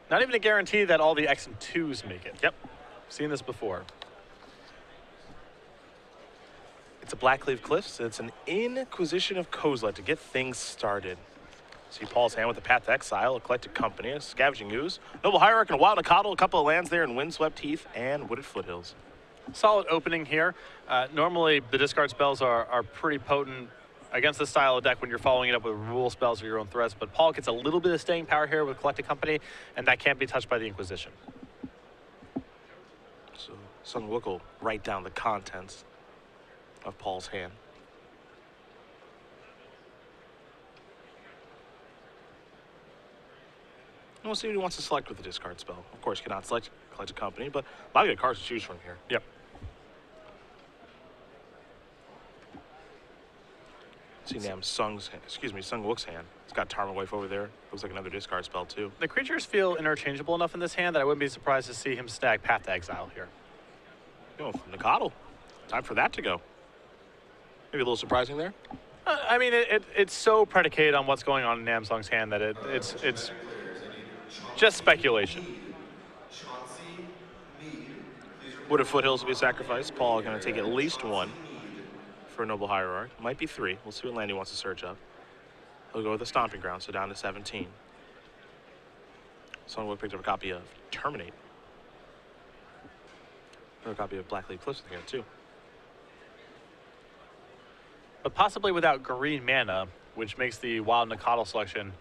Not even a guarantee that all the X and 2s make it. Yep, seen this before. It's a Blackleaf Cliffs. It's an Inquisition of Kozilek to get things started. See Paul's hand with the Path to Exile, Eclectic Company, a Scavenging Ooze, Noble Hierarch, and a Wild Nacatl, a couple of lands there in Windswept Heath and Wooded Foothills. Solid opening here. Normally, the discard spells are pretty potent against this style of deck when you're following it up with removal spells or your own threats, but Paul gets a little bit of staying power here with Collected Company, and that can't be touched by the Inquisition. So Sung Wook will write down the contents of Paul's hand. And we'll see what he wants to select with the discard spell. Of course, you cannot select Collected Company, but a lot of good cards to choose from here. Yep. See Sung Wook's hand. It's got Tarmogoyf over there. Looks like another discard spell too. The creatures feel interchangeable enough in this hand that I wouldn't be surprised to see him snag Path to Exile here. Oh, Nacatl. Time for that to go. Maybe a little surprising there. I mean, it's so predicated on what's going on in Namsong's hand that it's just speculation. Wooded Foothills will be sacrificed. Paul going to take at least one for a Noble Hierarch. Might be 3. We'll see what land he wants to search up. He'll go with the Stomping Ground, so down to 17. Someone picked up a copy of Terminate. Another copy of Blackleaf Cliffs in here too. But possibly without green mana, which makes the Wild Nacatl selection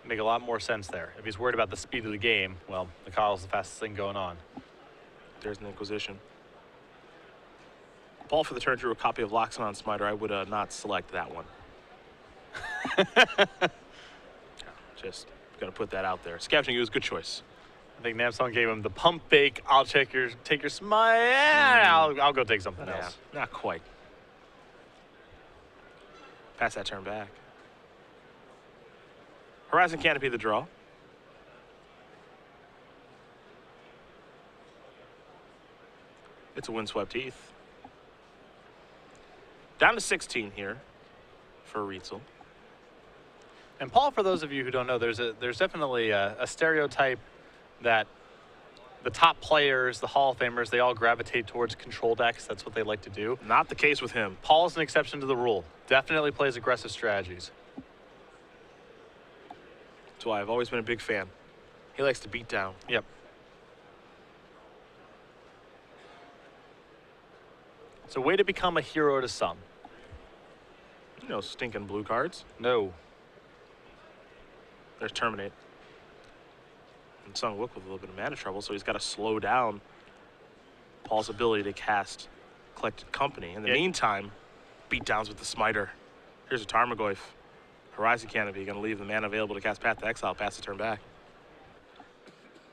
make a lot more sense there. If he's worried about the speed of the game, well, Nacatl's the fastest thing going on. There's an Inquisition. Paul for the turn drew a copy of Loxodon Smiter. I would not select that one. Just gonna put that out there. Scavenging Ooze, good choice. I think Namsong gave him the pump fake. I'll take your smite. I'll go take something else. Not quite. Pass that turn back. Horizon Canopy the draw. It's a Windswept Heath. Down to 16 here for Rietzl. And Paul, for those of you who don't know, there's definitely a stereotype that the top players, the Hall of Famers, they all gravitate towards control decks. That's what they like to do. Not the case with him. Paul's an exception to the rule. Definitely plays aggressive strategies. That's why I've always been a big fan. He likes to beat down. Yep. It's a way to become a hero to some. No stinking blue cards. No. There's Terminate. And Sung Wook with a little bit of mana trouble, so he's got to slow down Paul's ability to cast Collected Company. In the meantime, beatdowns with the Smiter. Here's a Tarmogoyf. Horizon Canopy, going to leave the mana available to cast Path to Exile, pass the turn back.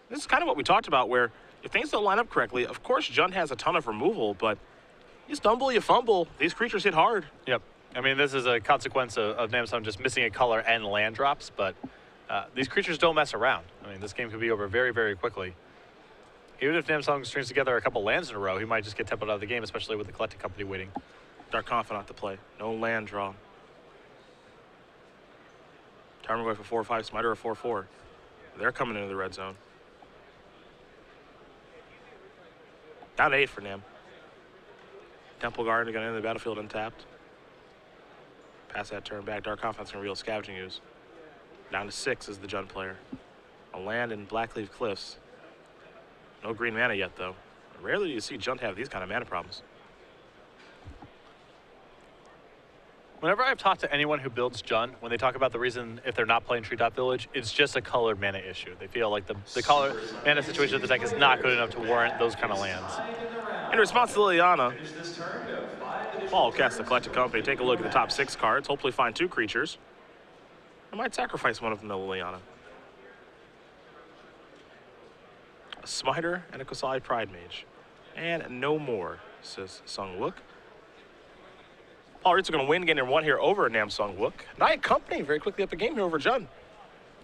This is kind of what we talked about, where if things don't line up correctly, of course Jund has a ton of removal, but you stumble, you fumble, these creatures hit hard. Yep. I mean, this is a consequence of Namsong just missing a color and land drops, but these creatures don't mess around. I mean, this game could be over very, very quickly. Even if Namsong strings together a couple lands in a row, he might just get templed out of the game, especially with the Collected Company waiting. Dark Confidant to play. No land draw. Tarmogoyf for 4/5, Smiter a 4/4. They're coming into the red zone. Down to 8 for Nam. Temple Guard going to enter the battlefield untapped. Pass that turn back. Dark Confidant's going to reveal Scavenging Ooze. Down to 6 is the Jund player. A land in Blackleaf Cliffs. No green mana yet, though. Rarely do you see Jund have these kind of mana problems. Whenever I've talked to anyone who builds Jund, when they talk about the reason if they're not playing Treetop Village, it's just a colored mana issue. They feel like the color mana situation of the deck is not good enough to warrant those kind of lands. In response to Liliana, Paul casts the Collected Company. Take a look at the top 6 cards. Hopefully find 2 creatures. I might sacrifice one of them to Liliana. A Smiter and a Kosali Pride Mage. And no more, says Sung Wook. Paul Rietzl going to win, getting 1 here over Namsong Wook. Night Company very quickly up a game here over Jund.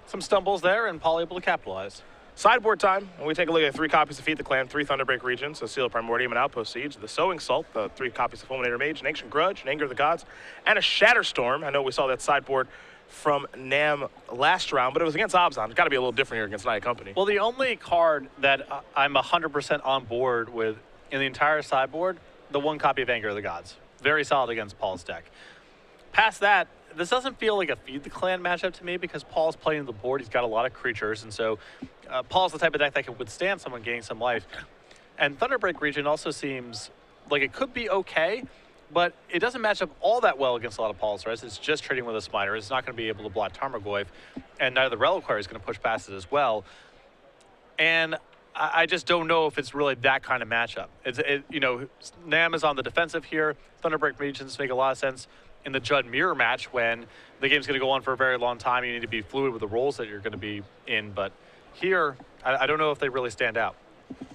Some stumbles there, and Paul able to capitalize. Sideboard time, and we take a look at 3 copies of Feed the Clan, 3 Thunderbreak Regions, a Seal of Primordium and Outpost Siege, the Sowing Salt, the 3 copies of Fulminator Mage, an Ancient Grudge, an Anger of the Gods, and a Shatterstorm. I know we saw that sideboard from Nam last round, but it was against Obzon. It's got to be a little different here against Naya Company. Well, the only card that I'm 100% on board with in the entire sideboard, the one copy of Anger of the Gods. Very solid against Paul's deck. Past that, this doesn't feel like a Feed the Clan matchup to me because Paul's playing the board. He's got a lot of creatures, and so Paul's the type of deck that can withstand someone gaining some life. And Thunderbreak Region also seems like it could be okay, but it doesn't match up all that well against a lot of Paul's threats. It's just trading with a Smiter. It's not going to be able to block Tarmogoyf, and neither the Reliquary is going to push past it as well. And I just don't know if it's really that kind of matchup. You know, Nam is on the defensive here. Thunderbreak Regions make a lot of sense in the Judd Mirror match when the game's going to go on for a very long time. You need to be fluid with the roles that you're going to be in. But here, I don't know if they really stand out.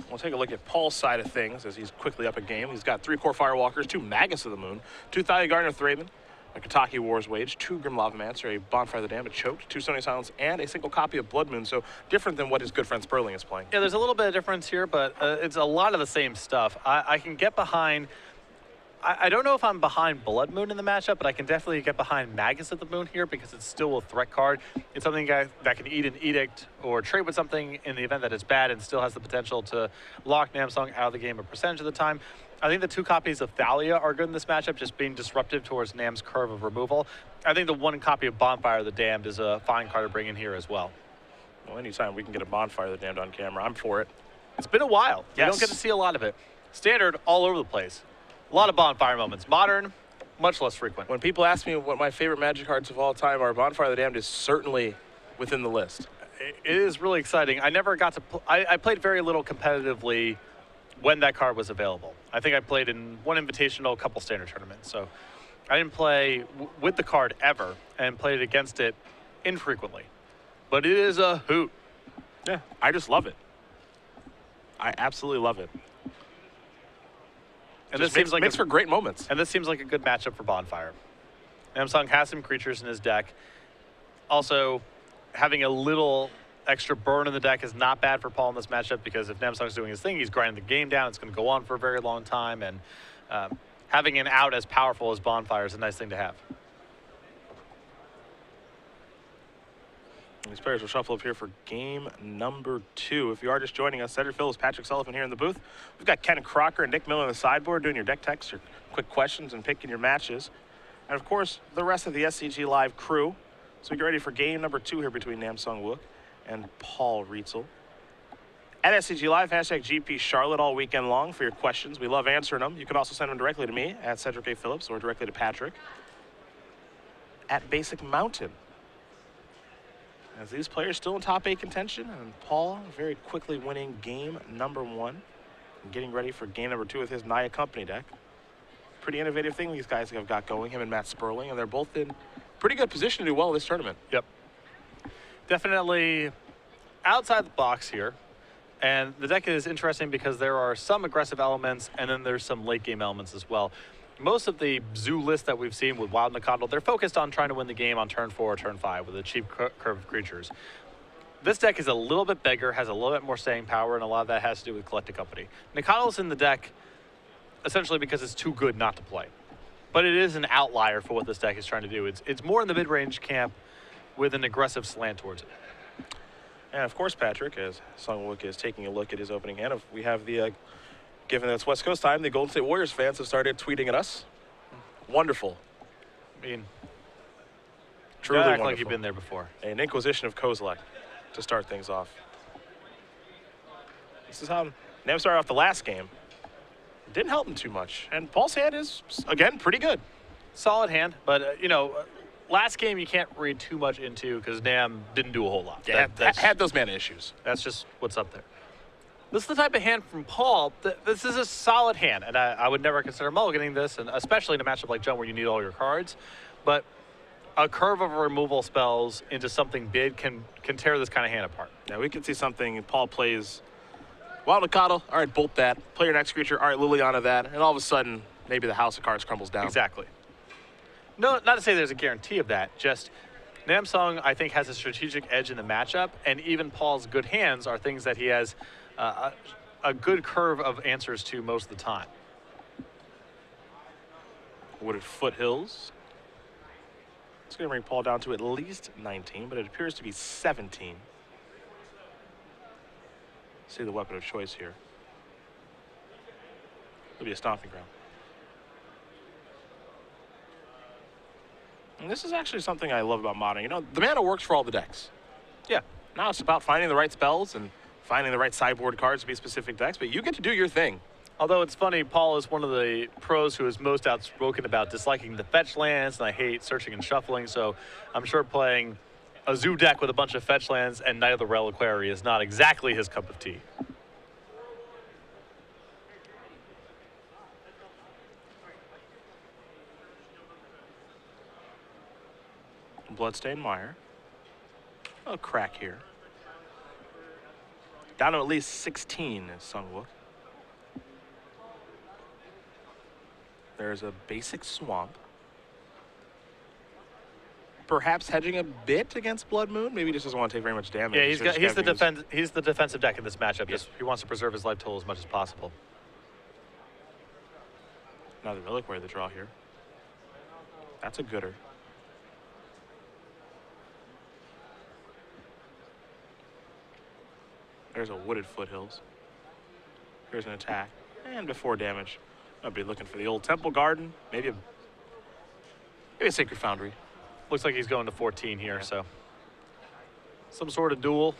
We'll take a look at Paul's side of things as he's quickly up a game. He's got 3 Core Firewalkers, 2 Magus of the Moon, 2 Thalia Garden of Thraben, a Kataki War's Wage, 2 Grim Lavamancer, a Bonfire of the Damned, a Choked, 2 Stony Silence, and a single copy of Blood Moon. So different than what his good friend Sperling is playing. Yeah, there's a little bit of difference here, but it's a lot of the same stuff. I can get behind... I don't know if I'm behind Blood Moon in the matchup, but I can definitely get behind Magus of the Moon here because it's still a threat card. It's something that can eat an edict or trade with something in the event that it's bad and still has the potential to lock Namsung out of the game a percentage of the time. I think the 2 copies of Thalia are good in this matchup, just being disruptive towards Nam's curve of removal. I think the 1 copy of Bonfire of the Damned is a fine card to bring in here as well. Well, anytime we can get a Bonfire of the Damned on camera, I'm for it. It's been a while. Yes. You don't get to see a lot of it. Standard, all over the place. A lot of Bonfire moments. Modern, much less frequent. When people ask me what my favorite Magic cards of all time are, Bonfire of the Damned is certainly within the list. It is really exciting. I never got to I played very little competitively when that card was available. I think I played in 1 invitational, a couple standard tournaments. So I didn't play with the card ever and played against it infrequently. But it is a hoot. Yeah, I just love it. I absolutely love it. And this seems like makes for great moments. And this seems like a good matchup for Bonfire. Namsung has some creatures in his deck. Also, having a little extra burn in the deck is not bad for Paul in this matchup because if Namsung's doing his thing, he's grinding the game down. It's going to go on for a very long time. And having an out as powerful as Bonfire is a nice thing to have. These players will shuffle up here for game number 2. If you are just joining us, Cedric Phillips, Patrick Sullivan here in the booth. We've got Ken Crocker and Nick Miller on the sideboard doing your deck techs, your quick questions, and picking your matches. And of course, the rest of the SCG Live crew. So we get ready for game number 2 here between Namsung Wook and Paul Rietzl. At SCG Live, hashtag GPCharlotte all weekend long for your questions. We love answering them. You can also send them directly to me at Cedric A. Phillips or directly to Patrick at Basic Mountain. As these players still in top 8 contention, and Paul very quickly winning game number 1 and getting ready for game number 2 with his Naya Company deck. Pretty innovative thing these guys have got going, him and Matt Sperling, and they're both in pretty good position to do well in this tournament. Yep. Definitely outside the box here. And the deck is interesting because there are some aggressive elements and then there's some late game elements as well. Most of the zoo lists that we've seen with Wild Nakatl, they're focused on trying to win the game on turn 4 or turn 5 with a cheap curve of creatures. This deck is a little bit bigger, has a little bit more staying power, and a lot of that has to do with Collected Company. Nakatl's in the deck essentially because it's too good not to play. But it is an outlier for what this deck is trying to do. It's more in the mid-range camp with an aggressive slant towards it. And of course, Patrick, as Sung Wook is taking a look at his opening hand, we have the, given that it's West Coast time, the Golden State Warriors fans have started tweeting at us. Wonderful. I mean, truly act wonderful. like you've been there before. An Inquisition of Kozilek to start things off. This is how Nam started off the last game. It didn't help him too much. And Paul's hand is, again, pretty good. Solid hand, but, you know, last game you can't read too much into because Nam didn't do a whole lot. Yeah, had those mana issues. That's just what's up there. This is the type of hand from Paul. This is a solid hand, and I would never consider mulliganing this, and especially in a matchup like John where you need all your cards. But a curve of removal spells into something big can tear this kind of hand apart. Yeah, we can see something. Paul plays Wild Nakatl. All right, bolt that. Play your next creature. All right, Liliana that. And all of a sudden, maybe the house of cards crumbles down. Exactly. No, not to say there's a guarantee of that. Just Namsung, I think, has a strategic edge in the matchup, and even Paul's good hands are things that he has a good curve of answers to most of the time. Wooded Foothills. It's going to bring Paul down to at least 19, but it appears to be 17. See the weapon of choice here. It'll be a stomping ground. And this is actually something I love about modding. You know, the mana works for all the decks. Yeah. Now it's about finding the right spells and finding the right sideboard cards to be specific decks, but you get to do your thing. Although it's funny, Paul is one of the pros who is most outspoken about disliking the fetch lands, and I hate searching and shuffling, so I'm sure playing a zoo deck with a bunch of fetch lands and Knight of the Reliquary is not exactly his cup of tea. Bloodstained Mire. A crack here. Down to at least 16 is Wook. There's a basic swamp. Perhaps hedging a bit against Blood Moon. Maybe he just doesn't want to take very much damage. Yeah, he's the defensive deck in this matchup. Just he wants to preserve his life total as much as possible. Another Reliquary to draw here. That's a gooder. There's a Wooded Foothills. Here's an attack. And before damage, I'll be looking for the old Temple Garden. Maybe a Sacred Foundry. Looks like he's going to 14 here, so some sort of duel.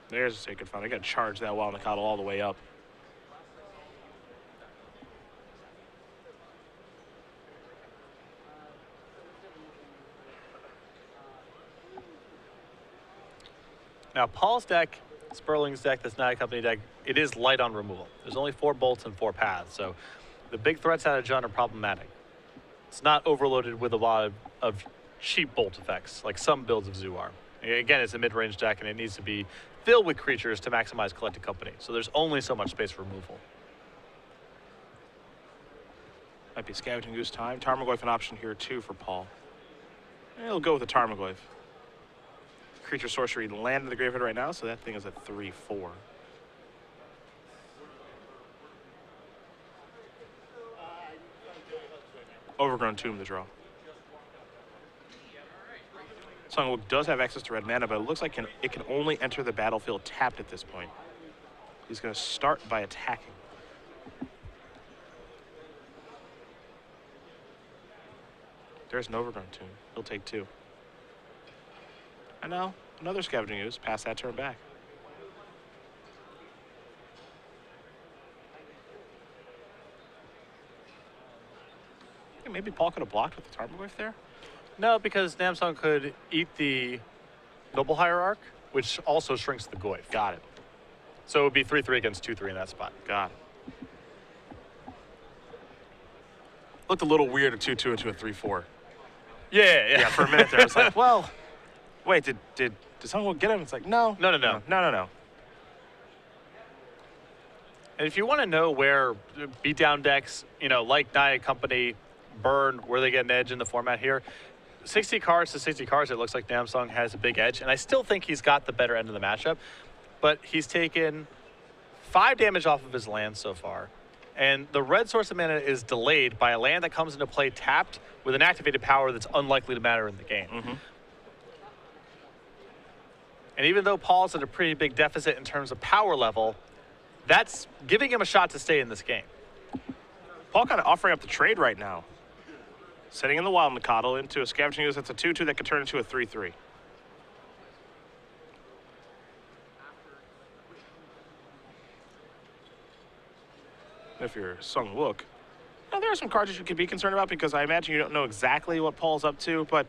There's a Sacred Foundry. I got to charge that Wild Mikado all the way up. Now, Paul's deck, Sperling's deck, this Night Company deck, it is light on removal. There's only 4 bolts and 4 paths, so the big threats out of Jund are problematic. It's not overloaded with a lot of cheap bolt effects, like some builds of Zoo are. Again, it's a mid-range deck, and it needs to be filled with creatures to maximize Collected Company, so there's only so much space for removal. Might be Scavenging Goose time. Tarmogoyf an option here, too, for Paul. He'll go with the Tarmogoyf. Creature sorcery land in the graveyard right now, so that thing is at 3/4. Overgrown Tomb to draw. Wook does have access to red mana, but it looks like it can only enter the battlefield tapped at this point. He's going to start by attacking. There's an Overgrown Tomb. He'll take 2. And now, another Scavenging Ooze. Pass that turn back. Hey, maybe Paul could have blocked with the Tarmogoyf there? No, because Namsung could eat the Noble Hierarch, which also shrinks the Goyf. Got it. So it would be 3/3 against 2/3 in that spot. Got it. Looked a little weird at 2/2 into a 3/4. Yeah. For a minute there, it's like, well, wait, did someone get him? It's like, no. No. And if you want to know where beatdown decks, like Naya Company, Burn, where they get an edge in the format here, 60 cards to 60 cards, it looks like Namsung has a big edge. And I still think he's got the better end of the matchup. But he's taken 5 damage off of his land so far. And the red source of mana is delayed by a land that comes into play tapped with an activated power that's unlikely to matter in the game. Mm-hmm. And even though Paul's at a pretty big deficit in terms of power level, that's giving him a shot to stay in this game. Paul kind of offering up the trade right now. Setting in the Wild Mikado into a Scavenging Ooze that's a 2/2 that could turn into a 3/3. If you're Wook, now there are some cards that you could be concerned about because I imagine you don't know exactly what Paul's up to, but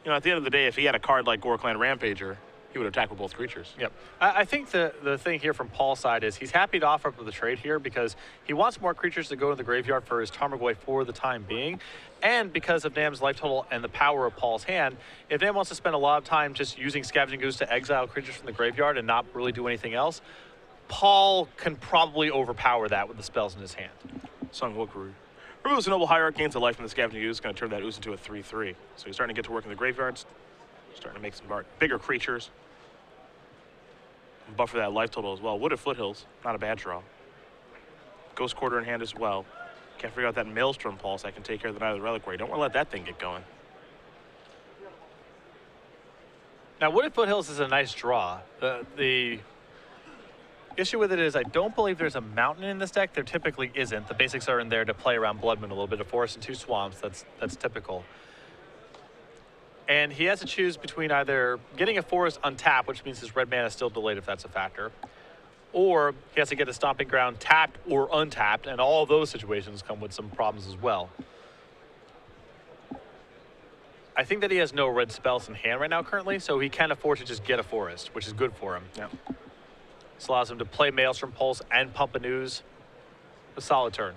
at the end of the day, if he had a card like Gorkland Rampager, he would attack with both creatures. Yep. I think the thing here from Paul's side is he's happy to offer up the trade here because he wants more creatures to go in the graveyard for his Tarmogoyf for the time being. And because of Nam's life total and the power of Paul's hand, if Nam wants to spend a lot of time just using Scavenging Goose to exile creatures from the graveyard and not really do anything else, Paul can probably overpower that with the spells in his hand. Wook removes a Noble Hierarch, gains a life from the Scavenging Ooze, going to turn that Ooze into a 3/3. So he's starting to get to work in the graveyards, starting to make some bigger creatures. Buffer that life total as well. Wooded Foothills, not a bad draw. Ghost Quarter in hand as well. Can't figure out that Maelstrom Pulse. I can take care of the Night of the Reliquary. Don't want to let that thing get going. Now, Wooded Foothills is a nice draw. The issue with it is I don't believe there's a mountain in this deck. There typically isn't. The basics are in there to play around Blood Moon, a little bit of forest and 2 swamps. That's typical. And he has to choose between either getting a forest untapped, which means his red mana is still delayed if that's a factor, or he has to get a Stomping Ground tapped or untapped, and all of those situations come with some problems as well. I think that he has no red spells in hand right now currently, so he can afford to just get a forest, which is good for him. Yeah. This allows him to play Maelstrom Pulse and pump a news. A solid turn.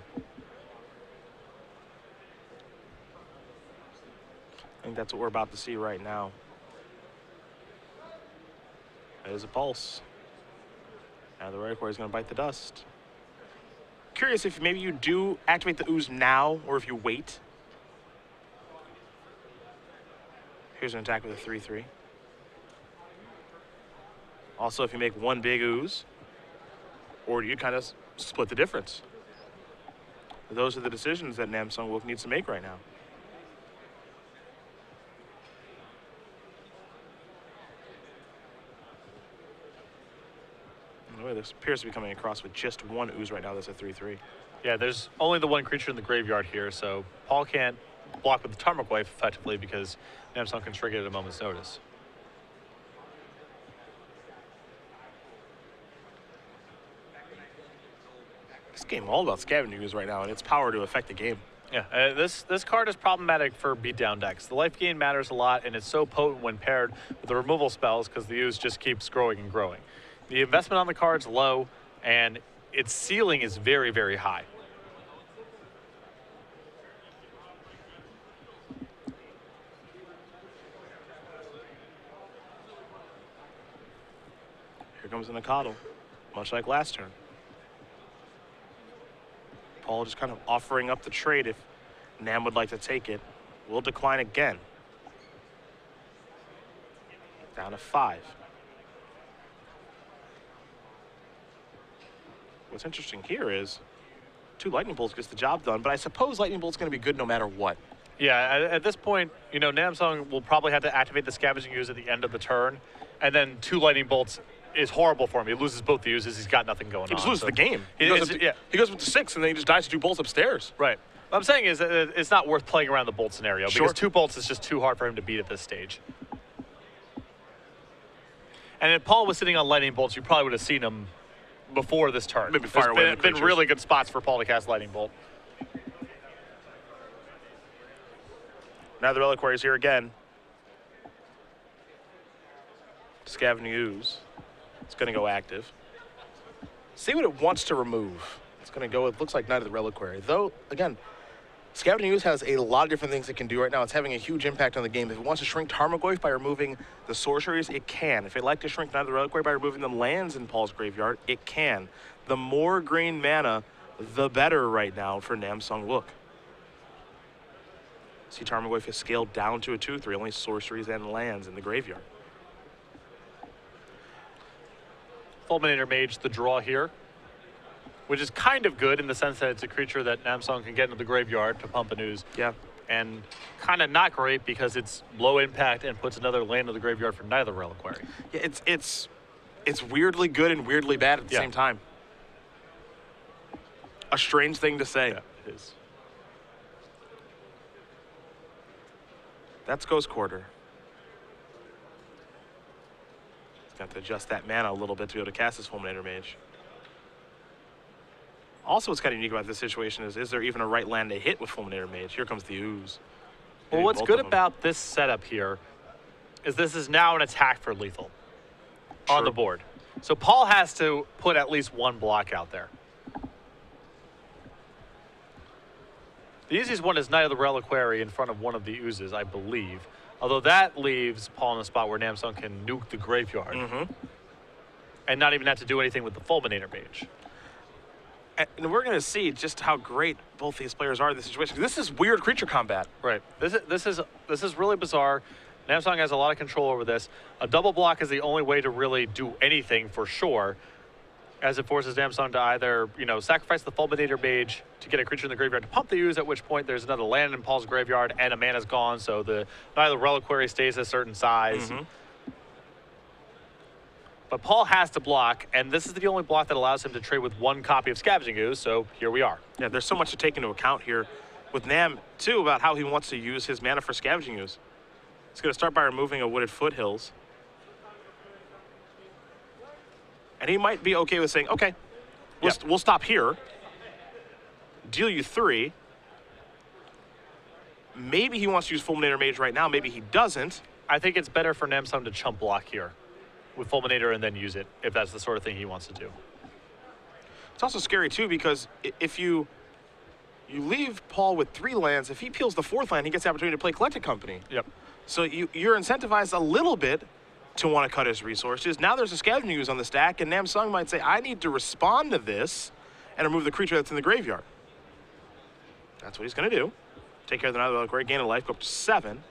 I think that's what we're about to see right now. There's a Pulse. Now the Reliquary is going to bite the dust. Curious if maybe you do activate the Ooze now or if you wait. Here's an attack with a 3/3. Also, if you make one big Ooze, or do you kind of split the difference? Those are the decisions that Namsung Wook needs to make right now. This appears to be coming across with just one Ooze right now. That's a 3/3. Yeah, there's only the one creature in the graveyard here, so Paul can't block with the Tarmogoyf effectively because Namsung can trigger it at a moment's notice. This game all about Scavenging Ooze right now and its power to affect the game. Yeah, this card is problematic for beatdown decks. The life gain matters a lot, and it's so potent when paired with the removal spells because the Ooze just keeps growing and growing. The investment on the card's low, and its ceiling is very, very high. Here comes the Nakatl, much like last turn. Paul just kind of offering up the trade if Nam would like to take it. Will decline again. Down to 5. What's interesting here is 2 Lightning Bolts gets the job done, but I suppose Lightning Bolt's going to be good no matter what. Yeah, at this point, you know, Namsung will probably have to activate the Scavenging Ooze at the end of the turn, and then 2 Lightning Bolts is horrible for him. He loses both the Oozes. He's got nothing going on. He just loses so the game. He goes with the 6, and then he just dies to 2 bolts upstairs. Right. What I'm saying is it's not worth playing around the bolt scenario because 2 bolts is just too hard for him to beat at this stage. And if Paul was sitting on Lightning Bolts, you probably would have seen him before this turn. Maybe fire away There's been really good spots for Paul to cast Lightning Bolt. Now the Reliquary is here again. Scavenging Ooze. It's going to go active. See what it wants to remove. It's going to go, it looks like Knight of the Reliquary. Though, again, Scavenging Ooze has a lot of different things it can do right now. It's having a huge impact on the game. If it wants to shrink Tarmogoyf by removing the sorceries, it can. If it'd like to shrink Knight of the Reliquary by removing the lands in Paul's graveyard, it can. The more green mana, the better right now for Namsung Wook. See, Tarmogoyf is scaled down to a 2/3, only sorceries and lands in the graveyard. Fulminator Mage, the draw here, which is kind of good in the sense that it's a creature that Namsung can get into the graveyard to pump a Ooze. Yeah. And kind of not great because it's low impact and puts another land in the graveyard for neither Reliquary. Yeah, it's weirdly good and weirdly bad at the same time. A strange thing to say. Yeah, it is. That's Ghost Quarter. Got to adjust that mana a little bit to be able to cast this Fulminator Mage. Also, what's kind of unique about this situation is there even a right land to hit with Fulminator Mage? Here comes the Ooze. Well, what's good about this setup here is this is now an attack for lethal on the board. So Paul has to put at least 1 block out there. The easiest one is Knight of the Reliquary in front of one of the Oozes, I believe. Although that leaves Paul in a spot where Namsung can nuke the graveyard and not even have to do anything with the Fulminator Mage. And we're going to see just how great both these players are in this situation. This is weird creature combat. Right. This is really bizarre. Namsung has a lot of control over this. A double block is the only way to really do anything for sure. as it forces Samsung to either, sacrifice the Fulminator Mage to get a creature in the graveyard to pump the ooze, at which point there's another land in Paul's graveyard and a mana's gone, so neither Reliquary stays a certain size. But Paul has to block, and this is the only block that allows him to trade with one copy of Scavenging Ooze, so here we are. Yeah, there's so much to take into account here with Nam, too, about how he wants to use his mana for Scavenging Ooze. He's going to start by removing a Wooded Foothills. And he might be okay with saying, okay, we'll stop here, deal you 3. Maybe he wants to use Fulminator Mage right now. Maybe he doesn't. I think it's better for Namsung to chump block here with Fulminator and then use it, if that's the sort of thing he wants to do. It's also scary, too, because if you leave Paul with 3 lands, if he peels the 4th land, he gets the opportunity to play Collected Company. Yep. So you're incentivized a little bit to want to cut his resources. Now there's a Scavenging Ooze on the stack, and Namsung might say, I need to respond to this and remove the creature that's in the graveyard. That's what he's going to do. Take care of the Reliquary, gain a life, go up to 7.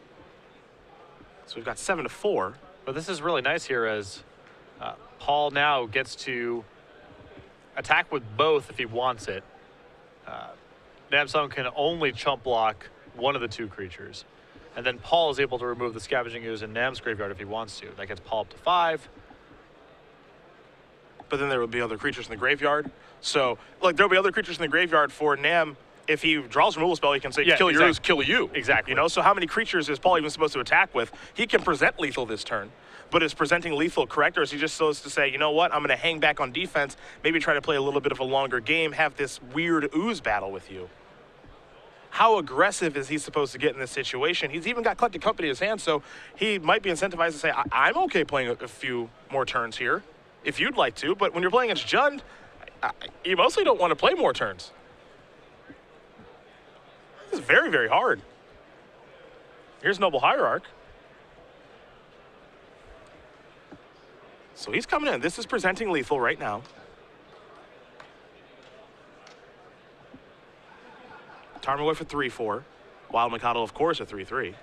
So we've got 7 to 4. But this is really nice here as Paul now gets to attack with both if he wants it. Namsung can only chump block one of the 2 creatures. And then Paul is able to remove the Scavenging Ooze in Nam's graveyard if he wants to. That gets Paul up to 5. But then there will be other creatures in the graveyard. So, there'll be other creatures in the graveyard for Nam. If he draws a removal spell, he can say, kill your ooze, kill you. Exactly. So how many creatures is Paul even supposed to attack with? He can present lethal this turn. But is presenting lethal correct, or is he just supposed to say, you know what, I'm going to hang back on defense, maybe try to play a little bit of a longer game, have this weird ooze battle with you? How aggressive is he supposed to get in this situation? He's even got Collected Company in his hand, so he might be incentivized to say, I'm okay playing a few more turns here, if you'd like to, but when you're playing against Jund, you mostly don't want to play more turns. This is very, very hard. Here's Noble Hierarch. So he's coming in. This is presenting lethal right now. Tarmogoyf for 3-4. Wild Mikado, of course, a 3-3.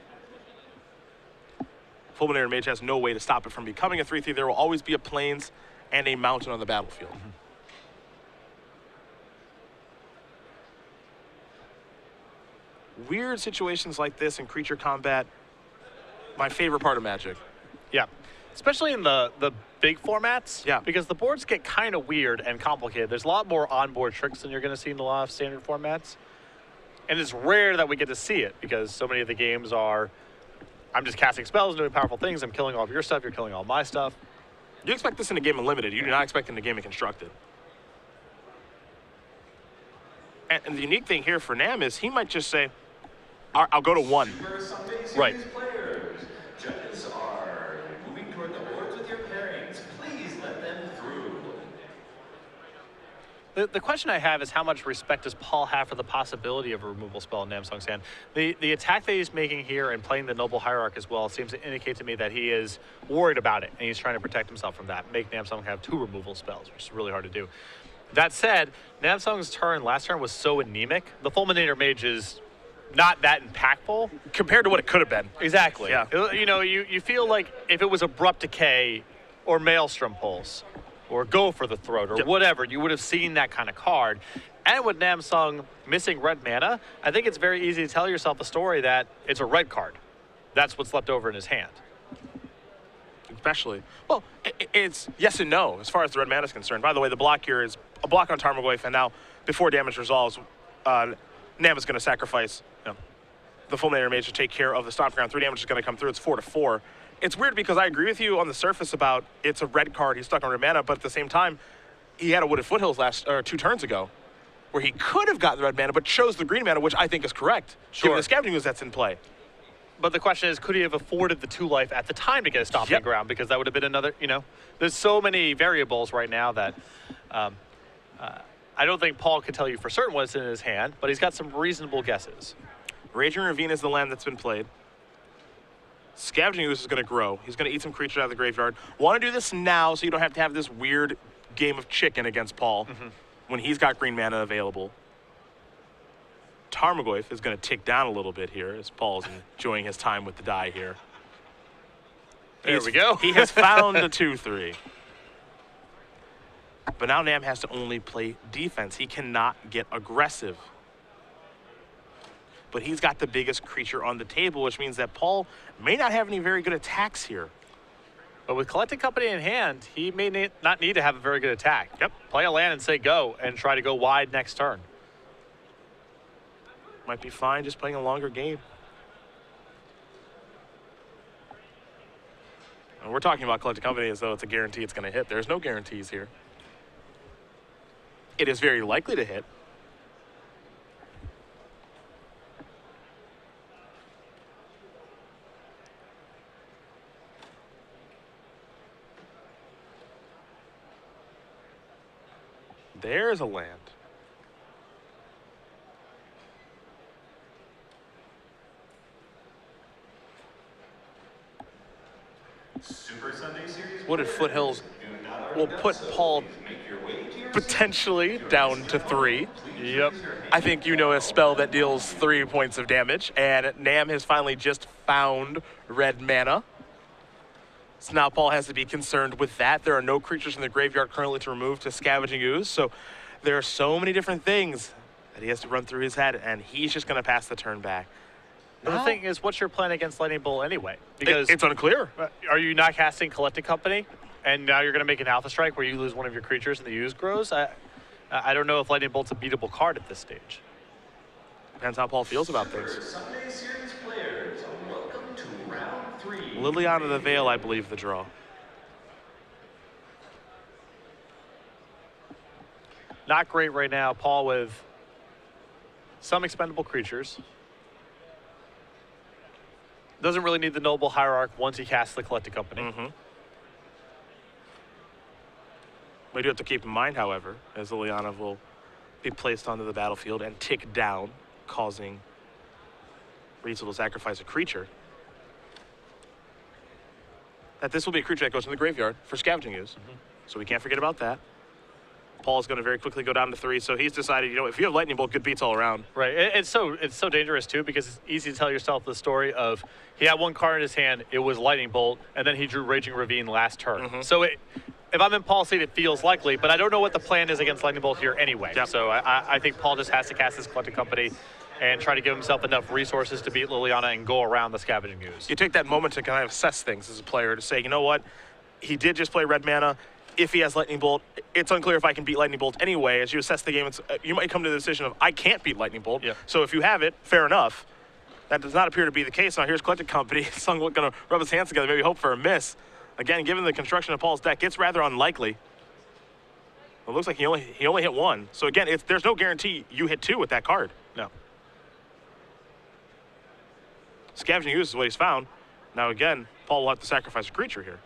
Fulminator Mage has no way to stop it from becoming a 3-3. There will always be a Plains and a Mountain on the battlefield. Weird situations like this in creature combat, my favorite part of Magic. Yeah, especially in the big formats. Yeah. Because the boards get kind of weird and complicated. There's a lot more onboard tricks than you're going to see in a lot of standard formats. And it's rare that we get to see it because so many of the games are, I'm just casting spells, doing powerful things, I'm killing all of your stuff, you're killing all my stuff. You expect this in a game of Limited. You do not expect it in a game of Constructed. And the unique thing here for Nam is he might just say, I'll go to 1. Right. Players, judges are moving toward the boards with your pairings. Please let them through. The question I have is how much respect does Paul have for the possibility of a removal spell in Namsung's hand? The attack that he's making here and playing the Noble Hierarch as well seems to indicate to me that he is worried about it and he's trying to protect himself from that. Make Namsung have 2 removal spells, which is really hard to do. That said, Namsung's last turn was so anemic. The Fulminator Mage is not that impactful Compared to what it could have been. Exactly. Yeah. You feel like if it was Abrupt Decay or Maelstrom Pulse or Go for the Throat or whatever, you would have seen that kind of card. And with Namsung missing red mana, I think it's very easy to tell yourself a story that it's a red card. That's what's left over in his hand. Especially. Well, it's yes and no as far as the red mana is concerned. By the way, the block here is a block on Tarmogoyf, and now before damage resolves, Nam is going to sacrifice the Fulminator Mage to take care of the Stomping Ground. 3 damage is going to come through. It's 4-4. It's weird because I agree with you on the surface about it's a red card. He's stuck on red mana, but at the same time, he had a Wooded Foothills 2 turns ago where he could have gotten the red mana but chose the green mana, which I think is correct, given the Scavenging Ooze that's in play. But the question is, could he have afforded the 2 life at the time to get a Stomping Ground? Because that would have been another, there's so many variables right now that I don't think Paul could tell you for certain what's in his hand, but he's got some reasonable guesses. Raging Ravine is the land that's been played. Scavenging Ooze is going to grow. He's going to eat some creatures out of the graveyard. Want to do this now so you don't have to have this weird game of chicken against Paul when he's got green mana available. Tarmogoyf is going to tick down a little bit here as Paul's enjoying his time with the die here. There we go. He has found a 2-3. But now Nam has to only play defense. He cannot get aggressive. But he's got the biggest creature on the table, which means that Paul may not have any very good attacks here. But with Collecting Company in hand, he may not need to have a very good attack. Yep. Play a land and say go, and try to go wide next turn. Might be fine just playing a longer game. And we're talking about Collecting Company as though it's a guarantee it's going to hit. There's no guarantees here. It is very likely to hit. There's a land. Super Sunday Series Wooded players, Foothills do not will already put dust Paul sleeve. Make your way to your potentially down to 3. Yep. I think you know a spell that deals 3 points of damage, and Nam has finally just found red mana. So now Paul has to be concerned with that. There are no creatures in the graveyard currently to remove to Scavenging Ooze, so there are so many different things that he has to run through his head, and he's just going to pass the turn back. But the thing is, what's your plan against Lightning Bolt anyway? Because It's unclear. are you not casting Collecting Company, and now you're going to make an Alpha Strike where you lose one of your creatures and the use grows? I don't know if Lightning Bolt's a beatable card at this stage. Depends how Paul feels about Super things. Sunday Series players, welcome to round 3. Liliana the Veil, I believe, the draw. Not great right now, Paul, with some expendable creatures. Doesn't really need the Noble Hierarch once he casts the Collecting Company. We do have to keep in mind, however, as Liliana will be placed onto the battlefield and tick down, causing Rietzl to sacrifice a creature, that this will be a creature that goes in the graveyard for Scavenging Ooze. So we can't forget about that. Paul's going to very quickly go down to 3, so he's decided, you know, if you have Lightning Bolt, good beats all around. Right. It's so dangerous too, because it's easy to tell yourself the story of he had one card in his hand, it was Lightning Bolt, and then he drew Raging Ravine last turn. So if I'm in Paul's seat, it feels likely, but I don't know what the plan is against Lightning Bolt here anyway. Yep. So I think Paul just has to cast his Collecting Company and try to give himself enough resources to beat Liliana and go around the Scavenging Ooze. You take that moment to kind of assess things as a player to say, you know what, he did just play red mana. If he has Lightning Bolt, it's unclear if I can beat Lightning Bolt anyway. As you assess the game, you might come to the decision of, I can't beat Lightning Bolt. Yep. So if you have it, fair enough. That does not appear to be the case. Now here's Collected Company. Sungwook going to rub his hands together, maybe hope for a miss. Again, given the construction of Paul's deck, it's rather unlikely. It looks like he only hit 1. So again, there's no guarantee you hit 2 with that card. No. Scavenging Ooze is what he's found. Now again, Paul will have to sacrifice a creature here.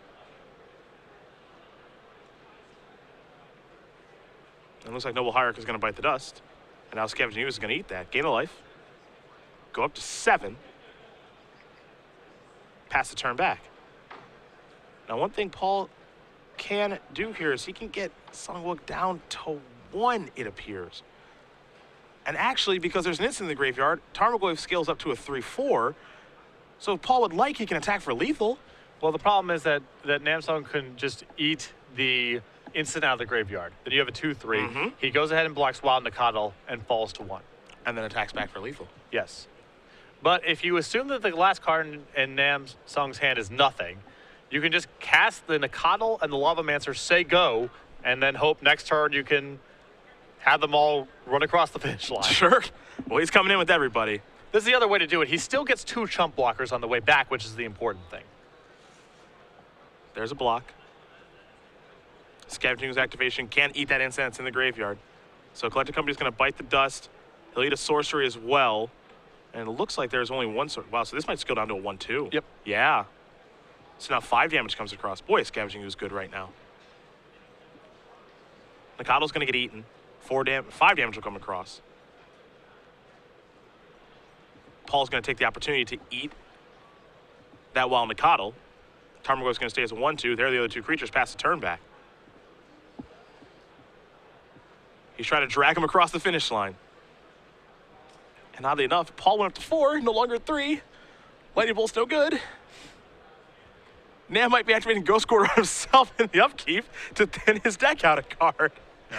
And it looks like Noble Hierarch is going to bite the dust. And now Scavenging Ooze is going to eat that. Gain a life. Go up to 7. Pass the turn back. Now one thing Paul can do here is he can get Sungwook down to 1, it appears. And actually, because there's an instant in the graveyard, Tarmogoyf scales up to a 3/4. So if Paul would like, he can attack for lethal. Well, the problem is that Namsung can just eat the instant out of the graveyard. Then you have a 2/3. He goes ahead and blocks Wild Nacatl and falls to 1. And then attacks back for lethal. Yes. But if you assume that the last card in Namsung's hand is nothing, you can just cast the Nacatl and the Lavamancer, say go, and then hope next turn you can have them all run across the finish line. Sure. Well, he's coming in with everybody. This is the other way to do it. He still gets 2 chump blockers on the way back, which is the important thing. There's a block. Scavenging Ooze activation can't eat that instance in the graveyard. So Collected Company's going to bite the dust. He'll eat a sorcery as well. And it looks like there's only 1 sorcery. Wow, so this might scale down to a 1/2. Yep. Yeah. So now 5 damage comes across. Boy, Scavenging Ooze good right now. Nakado's going to get eaten. 5 damage will come across. Paul's going to take the opportunity to eat that Wild Nacatl. Tarmogoyf's going to stay as a 1/2. There are the other 2 creatures. Pass the turn back. He's trying to drag him across the finish line. And oddly enough, Paul went up to 4, no longer 3. Lightning Bolt's no good. Nam might be activating Ghost Quarter himself in the upkeep to thin his deck out a card.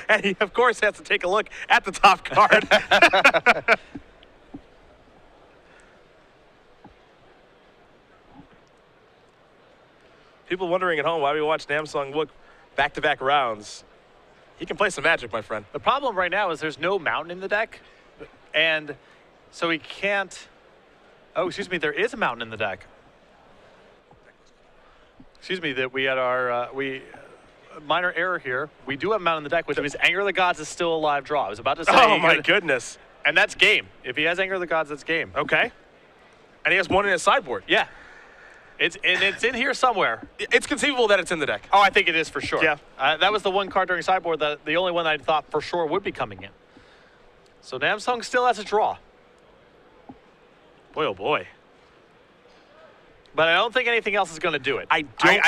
And he, of course, has to take a look at the top card. People wondering at home why we watch Namsung Wook back-to-back rounds. He can play some Magic, my friend. The problem right now is there's no mountain in the deck, and so he can't. Oh, excuse me, there is a mountain in the deck. Excuse me, that we had our minor error here. We do have a mountain in the deck, which means Anger of the Gods is still a live draw. I was about to say. Oh my goodness! And that's game. If he has Anger of the Gods, that's game. Okay. And he has one in his sideboard. Yeah. It's in here somewhere. It's conceivable that it's in the deck. Oh, I think it is for sure. Yeah. That was the one card during sideboard that the only one I thought for sure would be coming in. So Namsung still has a draw. Boy, oh boy. But I don't think anything else is going to do it. I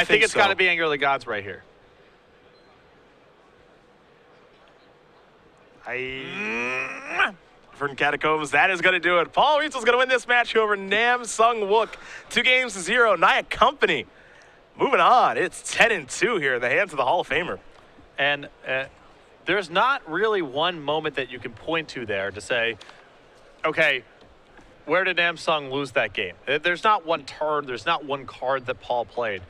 think it's so. got to be Anger of the Gods right here. From Catacombs, that is going to do it. Paul Rietzl's going to win this match over Namsung Wook. 2-0. Nia Company. Moving on. It's 10-2 here in the hands of the Hall of Famer. And there's not really one moment that you can point to there to say, okay, where did Namsung lose that game? There's not one turn, there's not one card that Paul played.